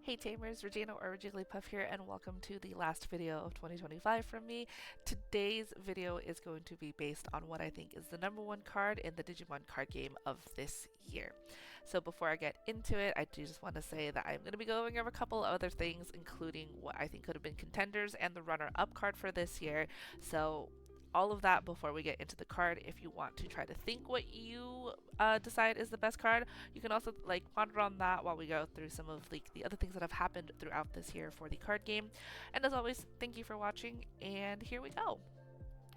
Hey Tamers, Regina or Jigglypuff here, and welcome to the last video of 2025 from me. Today's video is going to be based on what I think is the number one card in the Digimon card game of this year. So before I get into it, I do just want to say that I'm going to be going over a couple of other things, including what I think could have been contenders and the runner-up card for this year. So all of that before we get into the card. If you want to try to think what you decide is the best card, you can also ponder on that while we go through some of the other things that have happened throughout this year for the card game. And as always, thank you for watching, and here we go.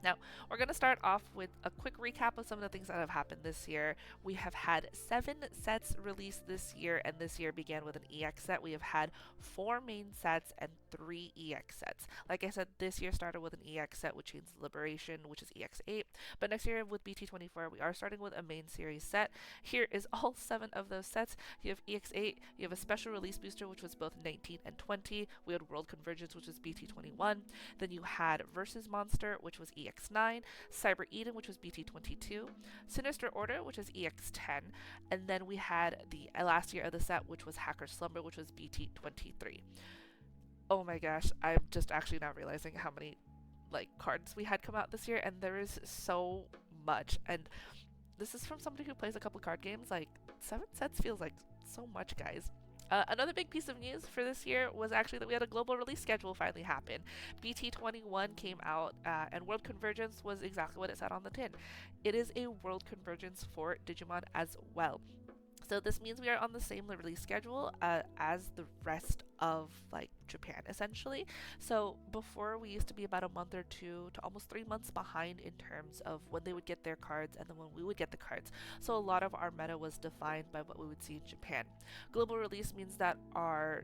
Now, we're going to start off with a quick recap of some of the things that have happened this year. We have had 7 sets released this year, and this year began with an EX set. We have had 4 main sets and 3 EX sets. Like I said, this year started with an EX set, which means Liberation, which is EX8. But next year with BT24, we are starting with a main series set. Here is all 7 of those sets. You have EX8, you have a special release booster, which was both 19 and 20. We had World Convergence, which was BT21. Then you had Versus Monster, which was EX9, Cyber Eden, which was BT22, Sinister Order, which is EX10, and then we had the last year of the set, which was Hacker Slumber, which was BT23. Oh my gosh, I'm just actually now realizing how many cards we had come out this year, and there is so much. And this is from somebody who plays a couple card games. 7 sets feels like so much, guys. Another big piece of news for this year was actually that we had a global release schedule finally happen. BT21 came out, and World Convergence was exactly what it said on the tin. It is a World Convergence for Digimon as well. So this means we are on the same release schedule as the rest of Japan, essentially. So before, we used to be about a month or 2 to almost 3 months behind in terms of when they would get their cards and then when we would get the cards. So a lot of our meta was defined by what we would see in Japan. Global release means that our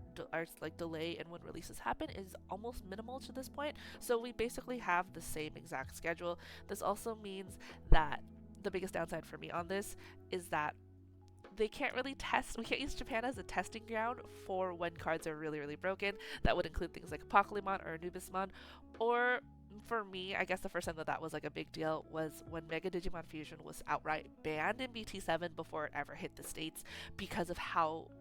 delay in when releases happen is almost minimal to this point. So we basically have the same exact schedule. This also means that the biggest downside for me on this is that they can't really test. We can't use Japan as a testing ground for when cards are really broken. That would include things like Apocalypse or Anubismon. Or for me, I guess the first time that was a big deal was when Mega Digimon Fusion was outright banned in BT7 before it ever hit the States because of how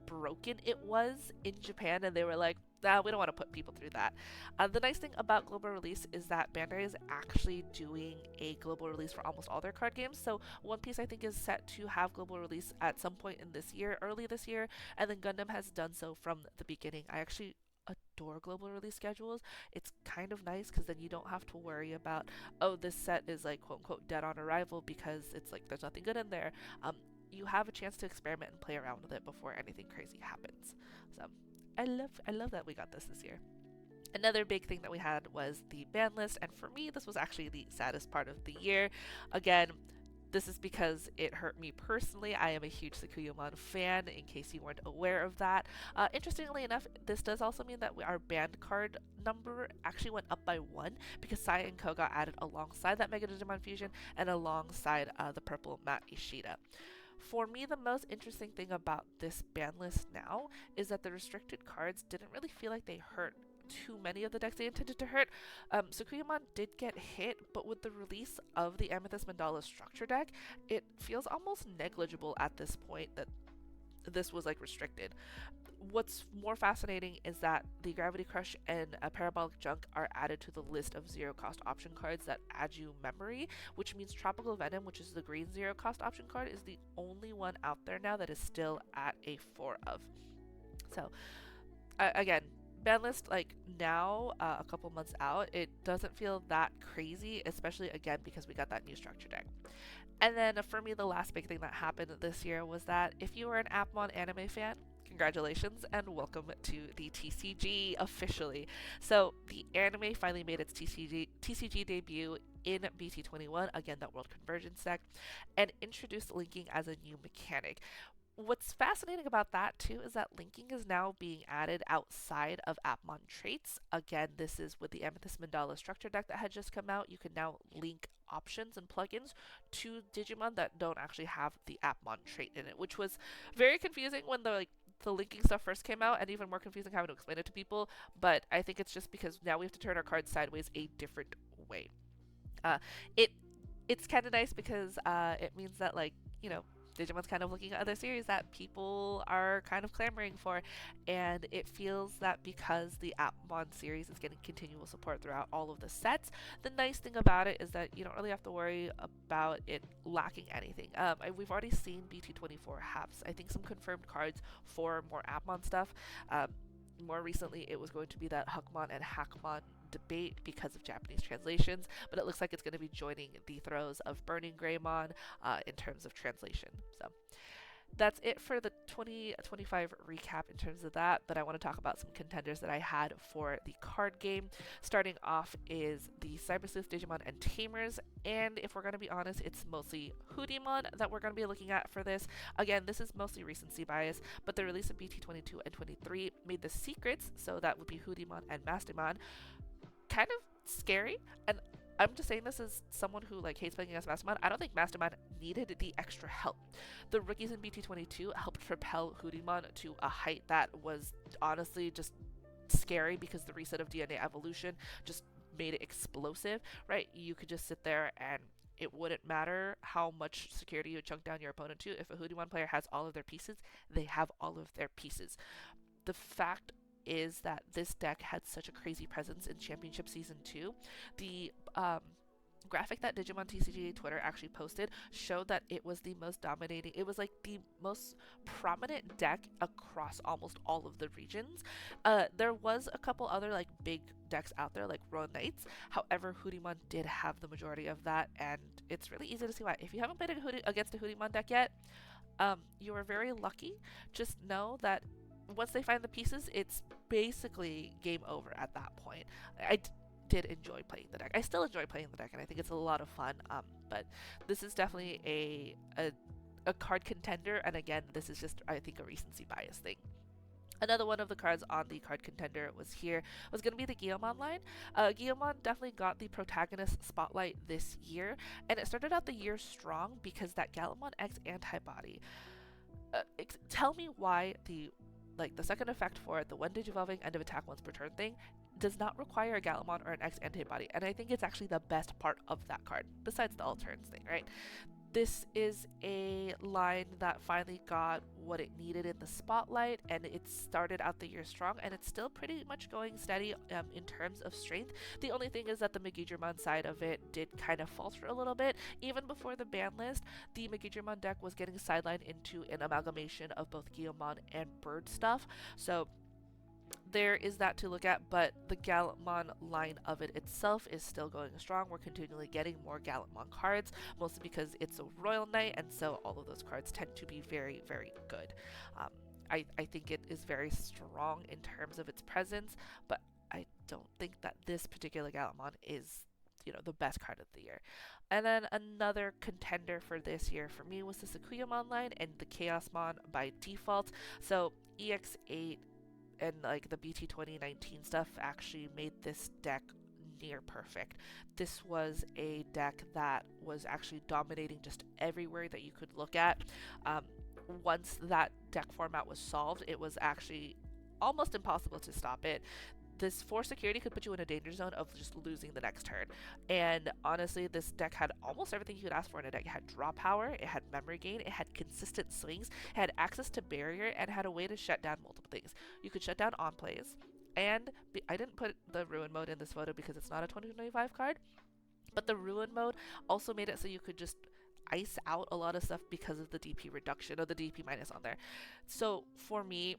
broken it was in Japan, and they were like, nah, we don't want to put people through that. The nice thing about global release is that Bandai is actually doing a global release for almost all their card games. So One Piece, I think, is set to have global release at some point in this year, early this year, and then Gundam has done so from the beginning. I actually adore global release schedules. It's kind of nice because then you don't have to worry about, oh, this set is quote unquote dead on arrival because it's there's nothing good in there. You have a chance to experiment and play around with it before anything crazy happens. So I love that we got this year. Another big thing that we had was the ban list, and for me, this was actually the saddest part of the year. Again, this is because it hurt me personally. I am a huge Sakuyamon fan, in case you weren't aware of that. Interestingly enough, this does also mean that our banned card number actually went up by 1 because Sai and Ko got added alongside that Mega Digimon Fusion and alongside the purple Matt Ishida. For me, the most interesting thing about this ban list now is that the restricted cards didn't really feel like they hurt too many of the decks they intended to hurt. Sakuyamon did get hit, but with the release of the Amethyst Mandala structure deck, it feels almost negligible at this point that this was restricted. What's more fascinating is that the Gravity Crush and Parabolic Junk are added to the list of zero cost option cards that add you memory, which means Tropical Venom, which is the green zero cost option card, is the only one out there now that is still at a 4 of. So again, ban list now, a couple months out, it doesn't feel that crazy, especially again because we got that new structure deck. And then for me, the last big thing that happened this year was that if you were an Appmon anime fan, congratulations and welcome to the TCG officially. So the anime finally made its TCG debut in BT21, again that World Convergence deck, and introduced linking as a new mechanic. What's fascinating about that too is that linking is now being added outside of Appmon traits. Again, this is with the Amethyst Mandala structure deck that had just come out. You can now link options and plugins to Digimon that don't actually have the Appmon trait in it, which was very confusing when the linking stuff first came out, and even more confusing having to explain it to people. But I think it's just because now we have to turn our cards sideways a different way. It's kind of nice because it means that Digimon's kind of looking at other series that people are kind of clamoring for, and it feels that because the Appmon series is getting continual support throughout all of the sets, the nice thing about it is that you don't really have to worry about it lacking anything. We've already seen BT24 have, I think, some confirmed cards for more Appmon stuff. Um, More recently, it was going to be that Huckmon and Hackmon debate because of Japanese translations, but it looks like it's going to be joining the throes of Burning Greymon in terms of translation. So that's it for the 2025 recap in terms of that, but I want to talk about some contenders that I had for the card game. Starting off is the Cyber Sleuth, Digimon, and Tamers, and if we're going to be honest, it's mostly Hoodimon that we're going to be looking at for this. Again, this is mostly recency bias, but the release of BT22 and 23 made the secrets, so that would be Hoodimon and Mastimon, kind of scary. And I'm just saying this as someone who like hates playing against Mastimon. I don't think Mastimon needed the extra help. The rookies in BT22 helped propel Hoodimon to a height that was honestly just scary because the reset of DNA evolution just made it explosive, right? You could just sit there and it wouldn't matter how much security you chunk down your opponent to. If a Hoodimon player has all of their pieces, they have all of their pieces. The fact is that this deck had such a crazy presence in Championship Season 2. The graphic that Digimon TCG Twitter actually posted showed that it was the most dominating, it was like the most prominent deck across almost all of the regions. There was a couple other like big decks out there like Royal Knights, however Hoodimon did have the majority of that, and it's really easy to see why. If you haven't played against a Hoodimon deck yet, you are very lucky. Just know that once they find the pieces, it's basically game over at that point. I did enjoy playing the deck. I still enjoy playing the deck, and I think it's a lot of fun. But this is definitely a card contender, and again, this is just, I think, a recency bias thing. Another one of the cards on the card contender was going to be the Guilmon line. Guilmon definitely got the protagonist spotlight this year, and it started out the year strong because that Gallantmon X antibody. Tell me why the second effect for it, the when digivolving end of attack once per turn thing, does not require a Gallantmon or an X antibody, and I think it's actually the best part of that card, besides the all turns thing, right? This is a line that finally got what it needed in the spotlight, and it started out the year strong, and it's still pretty much going steady in terms of strength. The only thing is that the Digimon side of it did kind of falter a little bit. Even before the ban list, the Digimon deck was getting sidelined into an amalgamation of both Guilmon and Bird stuff, so there is that to look at, but the Gallantmon line of it itself is still going strong. We're continually getting more Gallantmon cards, mostly because it's a Royal Knight, and so all of those cards tend to be very, very good. I think it is very strong in terms of its presence, but I don't think that this particular Gallantmon is, the best card of the year. And then another contender for this year for me was the Sakuyamon line and the Chaosmon by default. So EX8 and like the BT 2019 stuff actually made this deck near perfect. This was a deck that was actually dominating just everywhere that you could look at. Once that deck format was solved, it was actually almost impossible to stop it. This 4 security could put you in a danger zone of just losing the next turn. And honestly, this deck had almost everything you could ask for in a deck. It had draw power, it had memory gain, it had consistent swings, it had access to barrier, and had a way to shut down multiple things. You could shut down on plays. And I didn't put the Ruin mode in this photo because it's not a 2025 card, but the Ruin mode also made it so you could just ice out a lot of stuff because of the DP reduction or the DP minus on there. So for me,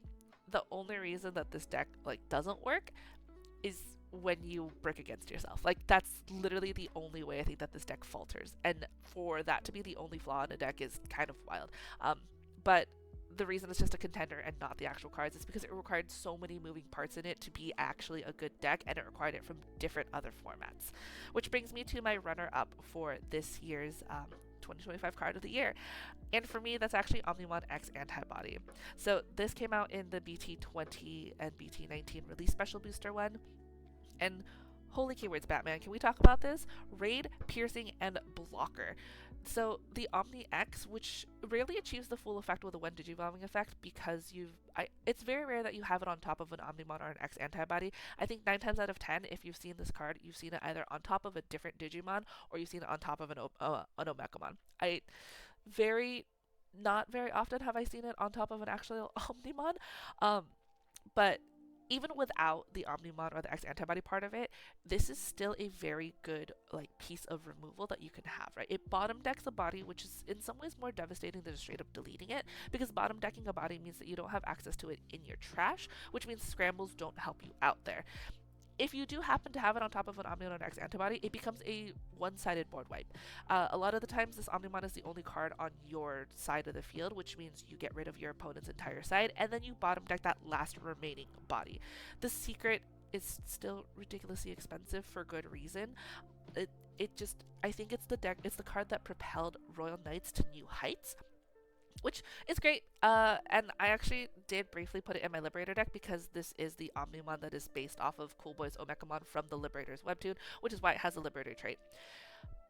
the only reason that this deck doesn't work is when you break against yourself. That's literally the only way I think that this deck falters, and for that to be the only flaw in a deck is kind of wild. But the reason it's just a contender and not the actual cards is because it required so many moving parts in it to be actually a good deck, and it required it from different other formats. Which brings me to my runner-up for this year's 2025 card of the year. And for me, that's actually Omnimon X Antibody. So this came out in the BT20 and BT19 release special booster one. And holy keywords, Batman, can we talk about this? Raid, piercing, and blocker. So the Omni X, which rarely achieves the full effect with a when digivolving effect because it's very rare that you have it on top of an Omnimon or an X antibody. I think 9 times out of 10, if you've seen this card, you've seen it either on top of a different Digimon or you've seen it on top of an Omegamon. Very Not very often have I seen it on top of an actual Omnimon. Um, but even without the Omnimon or the X antibody part of it, this is still a very good like piece of removal that you can have, right? It bottom decks a body, which is in some ways more devastating than straight up deleting it, because bottom decking a body means that you don't have access to it in your trash, which means scrambles don't help you out there. If you do happen to have it on top of an Omnimon X antibody, it becomes a one-sided board wipe. A lot of the times, this Omnimon is the only card on your side of the field, which means you get rid of your opponent's entire side, and then you bottom deck that last remaining body. The secret is still ridiculously expensive for good reason. I think it's the card that propelled Royal Knights to new heights, which is great. And I actually did briefly put it in my Liberator deck because this is the Omnimon that is based off of Cool Boy's Omekamon from the Liberator's webtoon, which is why it has a Liberator trait.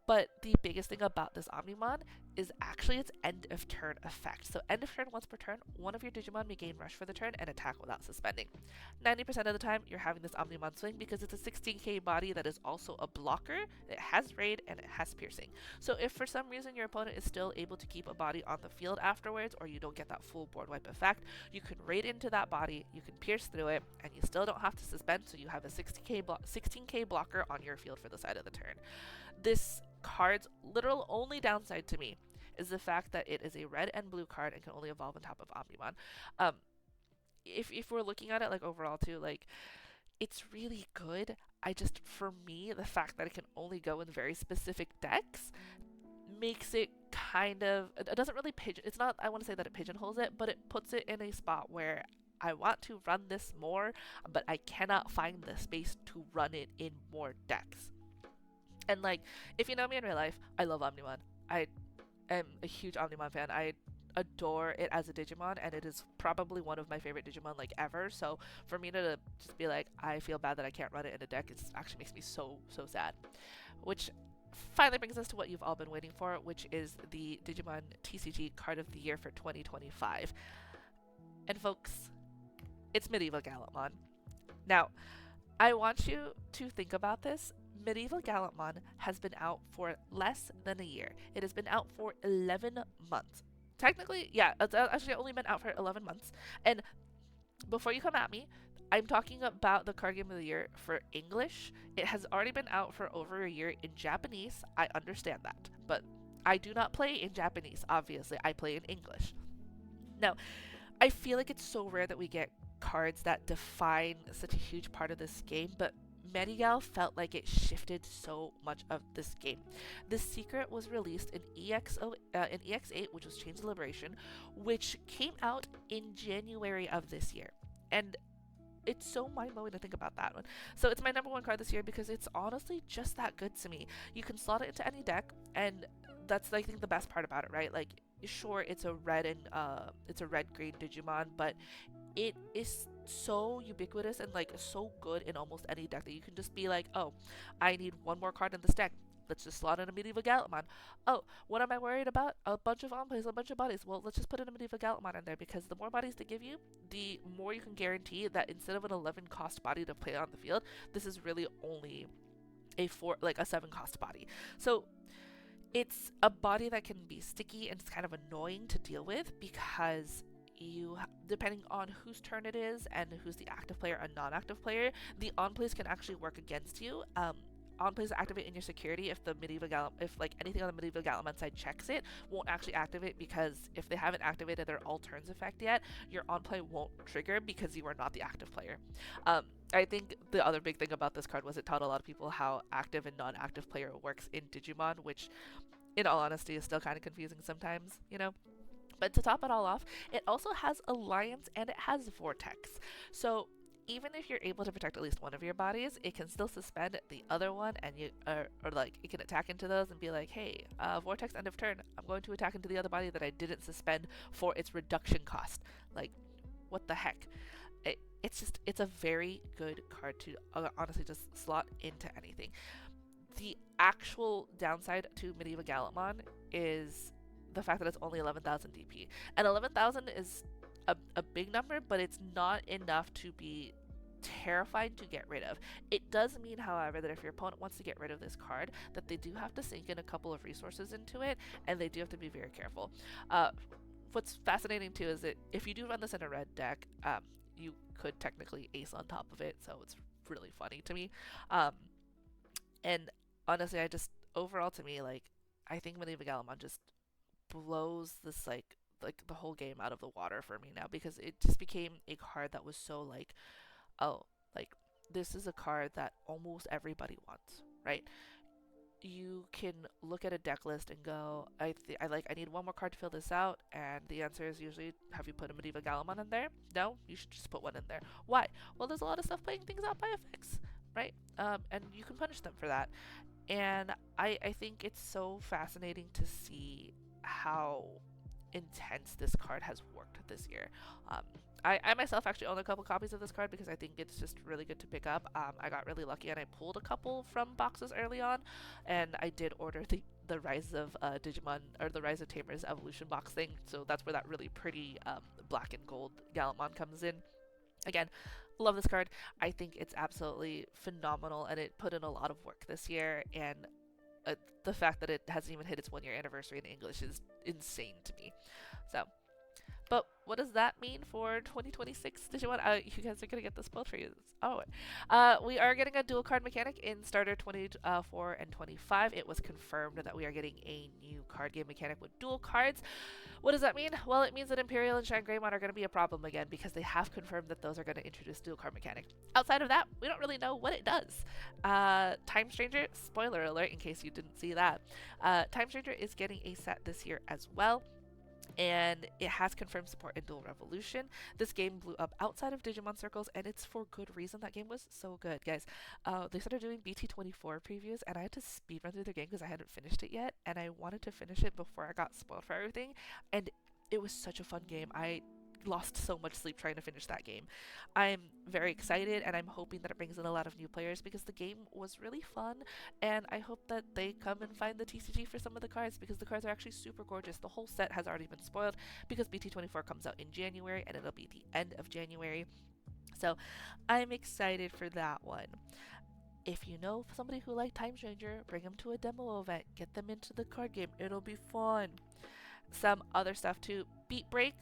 But the biggest thing about this Omnimon is actually its end of turn effect. So end of turn once per turn, one of your Digimon may gain rush for the turn and attack without suspending. 90% of the time, you're having this Omnimon swing because it's a 16k body that is also a blocker, it has raid, and it has piercing. So if for some reason your opponent is still able to keep a body on the field afterwards, or you don't get that full board wipe effect, you can raid into that body, you can pierce through it, and you still don't have to suspend, so you have a 16k blocker on your field for the side of the turn. This card's literal only downside to me is the fact that it is a red and blue card and can only evolve on top of Omnimon. If we're looking at it like overall too, like it's really good. For me, the fact that it can only go in very specific decks makes it kind of, it doesn't really it's not, I want to say that it pigeonholes it, but it puts it in a spot where I want to run this more, but I cannot find the space to run it in more decks. And like, if you know me in real life, I love Omnimon. I am a huge Omnimon fan. I adore it as a Digimon, and it is probably one of my favorite Digimon like ever. So for me to just be like, I feel bad that I can't run it in a deck, it actually makes me so sad. Which finally brings us to what you've all been waiting for, which is the Digimon TCG card of the year for 2025. And folks, it's Medieval Gallantmon. Now, I want you to think about this. Medieval Gallantmon has been out for less than a year. It has been out for 11 months. Technically, yeah, it's actually only been out for 11 months. And before you come at me, I'm talking about the card game of the year for English. It has already been out for over a year in Japanese. I understand that. But I do not play in Japanese, obviously. I play in English. Now, I feel like it's so rare that we get cards that define such a huge part of this game, but Medigal felt like it shifted so much of this game. The Secret was released in EX8, which was Chains of Liberation, which came out in January of this year. And it's so mind-blowing to think about that one. So it's my number one card this year because it's honestly just that good to me. You can slot it into any deck, and that's I think the best part about it, right? Like, sure, it's a red green Digimon, but it is so ubiquitous and like so good in almost any deck that you can just be like, oh, I need one more card in this deck. Let's just slot in a Medieval Gallantmon. Oh, what am I worried about? A bunch of on-plays, a bunch of bodies. Well, let's just put in a Medieval Gallantmon in there, because the more bodies they give you, the more you can guarantee that instead of an 11 cost body to play on the field, this is really only a 7 cost body. So it's a body that can be sticky and it's kind of annoying to deal with, because depending on whose turn it is and who's the active player and non-active player, the on-plays can actually work against you. On-plays activate in your security if anything on the Medieval Gallantmon side checks it, won't actually activate, because if they haven't activated their all turns effect yet, your on-play won't trigger because you are not the active player. I think the other big thing about this card was it taught a lot of people how active and non-active player works in Digimon, which in all honesty is still kind of confusing sometimes, you know? But to top it all off, it also has Alliance and it has Vortex. So even if you're able to protect at least one of your bodies, it can still suspend the other one, and it can attack into those and be like, hey, Vortex end of turn, I'm going to attack into the other body that I didn't suspend for its reduction cost. Like, what the heck? It's a very good card to honestly just slot into anything. The actual downside to Medieval Gallantmon is the fact that it's only 11,000 DP. And 11,000 is a big number, but it's not enough to be terrifying to get rid of. It does mean, however, that if your opponent wants to get rid of this card, that they do have to sink in a couple of resources into it, and they do have to be very careful. what's fascinating too is that if you do run this in a red deck, you could technically ace on top of it, so it's really funny to me. Um, and honestly, I just overall to me, like, I think Medieval Gallantmon just blows this like the whole game out of the water for me now, because it just became a card that was so like, oh, like this is a card that almost everybody wants, right? You can look at a deck list and go, I need one more card to fill this out, and the answer is usually, have you put a Medieval Gallantmon in there? No, you should just put one in there. Why? Well, there's a lot of stuff playing things out by effects, right? And you can punish them for that. And I think it's so fascinating to see how intense this card has worked this year. Um, I myself actually own a couple copies of this card because I think it's just really good to pick up. I got really lucky and I pulled a couple from boxes early on, and I did order the Rise of Digimon, or the Rise of Tamers Evolution box thing, so that's where that really pretty black and gold Gallantmon comes in. Again, love this card. I think it's absolutely phenomenal, and it put in a lot of work this year, and the fact that it hasn't even hit its 1 year anniversary in English is insane to me. So, but what does that mean for 2026 Digimon? You guys are gonna get this spoiled for you. Oh, we are getting a dual card mechanic in Starter 24 and 25. It was confirmed that we are getting a new card game mechanic with dual cards. What does that mean? Well, it means that Imperial and Shine Greymon are going to be a problem again, because they have confirmed that those are going to introduce dual card mechanic. Outside of that, we don't really know what it does. Time Stranger, spoiler alert in case you didn't see that. Time Stranger is getting a set this year as well, and it has confirmed support in Dual Revolution. This game blew up outside of Digimon circles, and it's for good reason. That game was so good, guys. They started doing BT24 previews, and I had to speedrun through the game because I hadn't finished it yet, and I wanted to finish it before I got spoiled for everything, and it was such a fun game. I lost so much sleep trying to finish that game. I'm very excited, and I'm hoping that it brings in a lot of new players, because the game was really fun, and I hope that they come and find the TCG for some of the cards, because the cards are actually super gorgeous. The whole set has already been spoiled because BT24 comes out in January, and it'll be the end of January. So I'm excited for that one. If you know somebody who likes Time Stranger, bring them to a demo event. Get them into the card game. It'll be fun. Some other stuff too. Beat Break,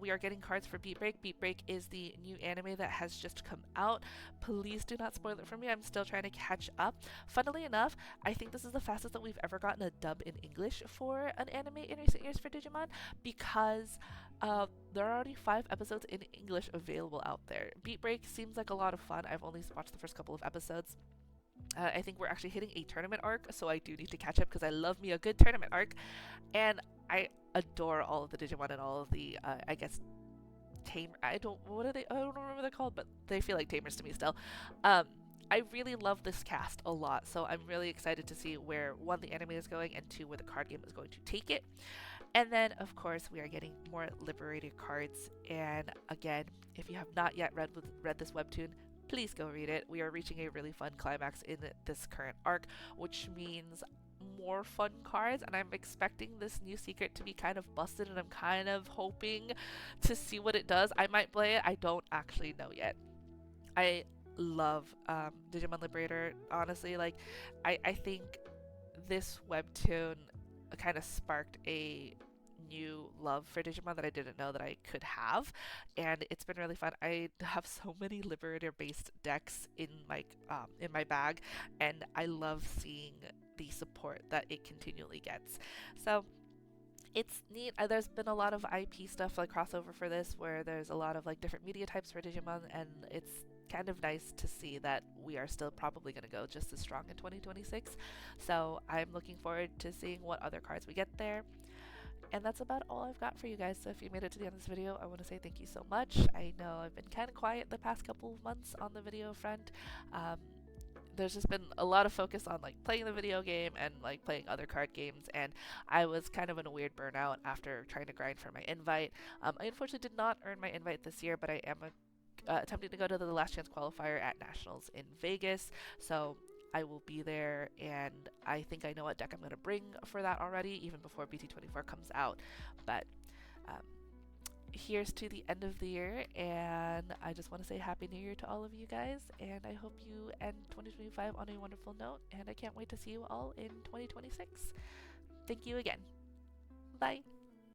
we are getting cards for Beat Break. Beat Break is the new anime that has just come out. Please do not spoil it for me. I'm still trying to catch up. Funnily enough, I think this is the fastest that we've ever gotten a dub in English for an anime in recent years for Digimon, because there are already 5 episodes in English available out there. Beat Break seems like a lot of fun. I've only watched the first couple of episodes. I think we're actually hitting a tournament arc, so I do need to catch up because I love me a good tournament arc. And I adore all of the Digimon and all of the, I guess, tamer. I don't remember what they're called, but they feel like tamers to me still. I really love this cast a lot, so I'm really excited to see where, one, the anime is going, and two, where the card game is going to take it. And then, of course, we are getting more Liberated cards. And again, if you have not yet read this webtoon, please go read it. We are reaching a really fun climax in this current arc, which means more fun cards, and I'm expecting this new secret to be kind of busted, and I'm kind of hoping to see what it does. I might play it. I don't actually know yet. I love Digimon Liberator. Honestly, like, I think this webtoon kind of sparked a new love for Digimon that I didn't know that I could have, and it's been really fun. I have so many Liberator based decks in my bag, and I love seeing the support that it continually gets. So it's neat. There's been a lot of IP stuff, like crossover for this, where there's a lot of like different media types for Digimon, and it's kind of nice to see that we are still probably going to go just as strong in 2026. So I'm looking forward to seeing what other cards we get there. And that's about all I've got for you guys. So if you made it to the end of this video, I want to say thank you so much. I know I've been kind of quiet the past couple of months on the video front. There's just been a lot of focus on like playing the video game and like playing other card games, and I was kind of in a weird burnout after trying to grind for my invite. I unfortunately did not earn my invite this year, but I am attempting to go to the last chance qualifier at Nationals in Vegas, so I will be there, and I think I know what deck I'm going to bring for that already, even before BT24 comes out. But here's to the end of the year, and I just want to say Happy New Year to all of you guys, and I hope you end 2025 on a wonderful note, and I can't wait to see you all in 2026. Thank you again. Bye.